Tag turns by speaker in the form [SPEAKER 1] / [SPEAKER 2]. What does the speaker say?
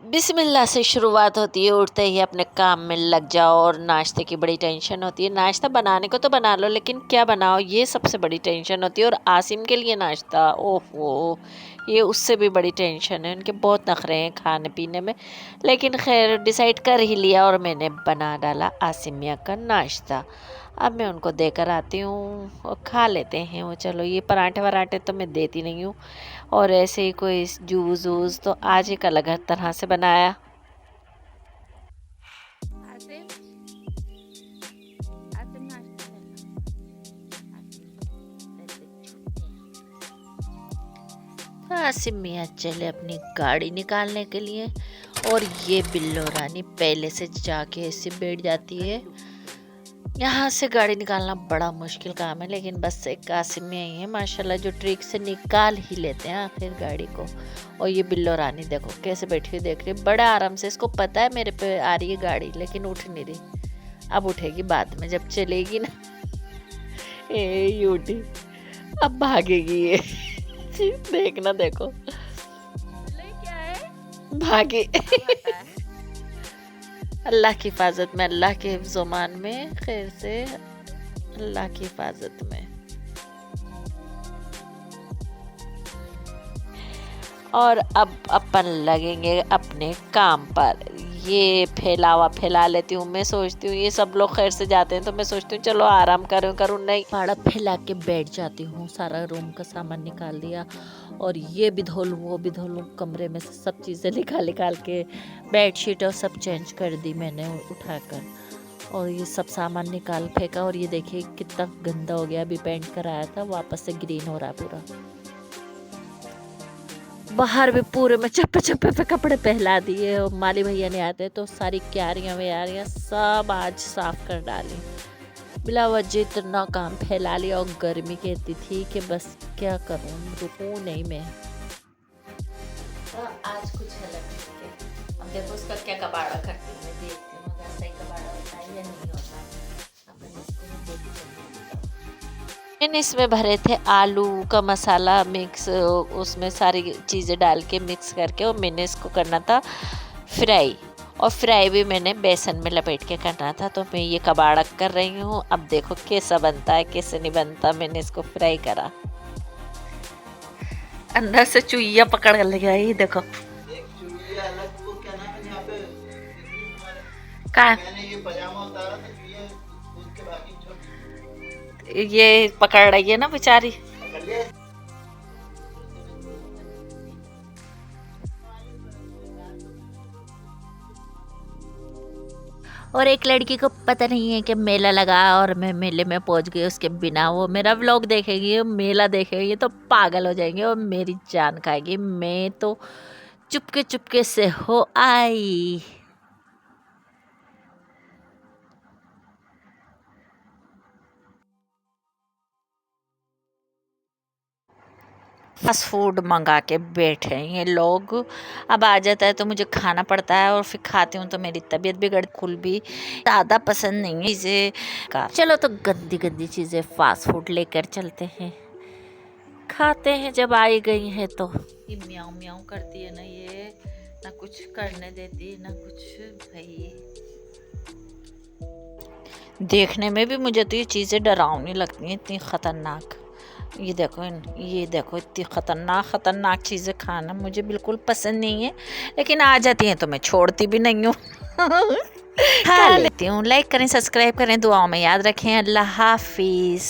[SPEAKER 1] बिस्मिल्लाह से शुरुआत होती है। उठते ही अपने काम में लग जाओ और नाश्ते की बड़ी टेंशन होती है। नाश्ता बनाने को तो बना लो, लेकिन क्या बनाओ ये सबसे बड़ी टेंशन होती है। और आसिम के लिए नाश्ता, ओहो, ये उससे भी बड़ी टेंशन है। उनके बहुत नखरे हैं खाने पीने में, लेकिन खैर डिसाइड कर ही लिया और मैंने बना डाला आसिमिया का नाश्ता। अब मैं उनको देकर आती हूँ और खा लेते हैं वो। चलो, ये पराठे वराठे तो मैं देती नहीं हूँ, और ऐसे ही कोई जूस वूस तो आज एक अलग तरह से बनाया।
[SPEAKER 2] आसिम आसिम नाश्ता करना।
[SPEAKER 1] तो आसिम मियाँ चले अपनी गाड़ी निकालने के लिए, और ये बिल्लो रानी पहले से जाके ऐसे बैठ जाती है। यहाँ से गाड़ी निकालना बड़ा मुश्किल काम है, लेकिन बस एक आसिम मियाँ ही है माशाल्लाह जो ट्रिक से निकाल ही लेते हैं आखिर गाड़ी को। और ये बिल्लो रानी देखो कैसे बैठी हुई देख रही है बड़े आराम से। इसको पता है मेरे पे आ रही है गाड़ी, लेकिन उठ नहीं रही। अब उठेगी बाद में जब चलेगी ना। ए यूटी, अब भागेगी ये। देखना, देखो
[SPEAKER 2] ले क्या है?
[SPEAKER 1] भागी।
[SPEAKER 2] अब आता है।
[SPEAKER 1] अल्लाह की हिफाजत में, अल्लाह के हिफ्ज़-ओ-मान में, खैर से अल्लाह की हिफाजत में। और अब अपन लगेंगे अपने काम पर। ये फैलावा फैला लेती हूँ। मैं सोचती हूँ ये सब लोग खैर से जाते हैं तो मैं सोचती हूँ चलो आराम करूँ करूँ, नहीं, पाड़ा फैला के बैठ जाती हूँ। सारा रूम का सामान निकाल दिया, और ये भी धो लूँ वो भी धो लूँ। कमरे में से सब चीज़ें निकाल निकाल के बेडशीट और सब चेंज कर दी मैंने उठाकर, और ये सब सामान निकाल फेंका। और ये देखिए कितना गंदा हो गया। अभी पेंट कराया था, वापस से ग्रीन हो रहा है पूरा। बाहर भी पूरे में चप्पे चप्पे पे कपड़े पहला दिए, और माली भैया ने आते तो सारी क्यारियाँ व्यारियाँ सब आज साफ कर डाली। बिला वजह इतना काम फैला लिया, और गर्मी कहती थी कि बस क्या करूँ, रुकूँ नहीं मैं। तो आज कुछ अलग है। अब देखो उसका क्या कबाड़ा करती हूँ, मैं देखती हूँ अगर सही कबाड़ा होता है या नहीं होता। अपन इसको देखते हैं। मैंने इसमें भरे थे आलू का मसाला मिक्स, उसमें सारी चीज़ें डाल के मिक्स करके, और मैंने इसको करना था फ्राई। और फ्राई भी मैंने बेसन में लपेट के करना था। तो मैं ये कबाड़ा कर रही हूँ। अब देखो कैसा बनता है कैसे नहीं बनता। मैंने इसको फ्राई करा, अंदर से चुईया पकड़ लिया। ये देखो
[SPEAKER 3] एक चूड़िया अलग, वो क्या नाम है यहाँ पे
[SPEAKER 1] का
[SPEAKER 3] मैंने ये पजामा उतारा था, चूड़िया कूद के भागी, छोड़
[SPEAKER 1] ये पकड़ रही है ना बेचारी।
[SPEAKER 3] पकड़ लिया।
[SPEAKER 1] और एक लड़की को पता नहीं है कि मेला लगा और मैं मेले में पहुंच गई उसके बिना। वो मेरा व्लॉग देखेगी, मेला देखेगी तो पागल हो जाएंगे और मेरी जान खाएगी। मैं तो चुपके चुपके से हो आई। फास्ट फूड मंगा के बैठे हैं ये लोग। अब आ जाता है तो मुझे खाना पड़ता है, और फिर खाती हूँ तो मेरी तबीयत बिगड़। कुल भी ज़्यादा पसंद नहीं है चीज़ें का। चलो तो गंदी गंदी चीज़ें फास्ट फूड लेकर चलते हैं, खाते हैं जब आई गई है तो। ये म्याऊं म्याऊं करती है ना ये, ना कुछ करने देती ना कुछ। भाई देखने में भी मुझे तो ये चीज़ें डरावनी लगती हैं, इतनी ख़तरनाक। ये देखो इतनी खतरनाक खतरनाक चीज़ें खाना मुझे बिल्कुल पसंद नहीं है, लेकिन आ जाती हैं तो मैं छोड़ती भी नहीं हूँ। खा लेती हूँ। लाइक करें, सब्सक्राइब करें, दुआओं में याद रखें। अल्लाह हाफिज़।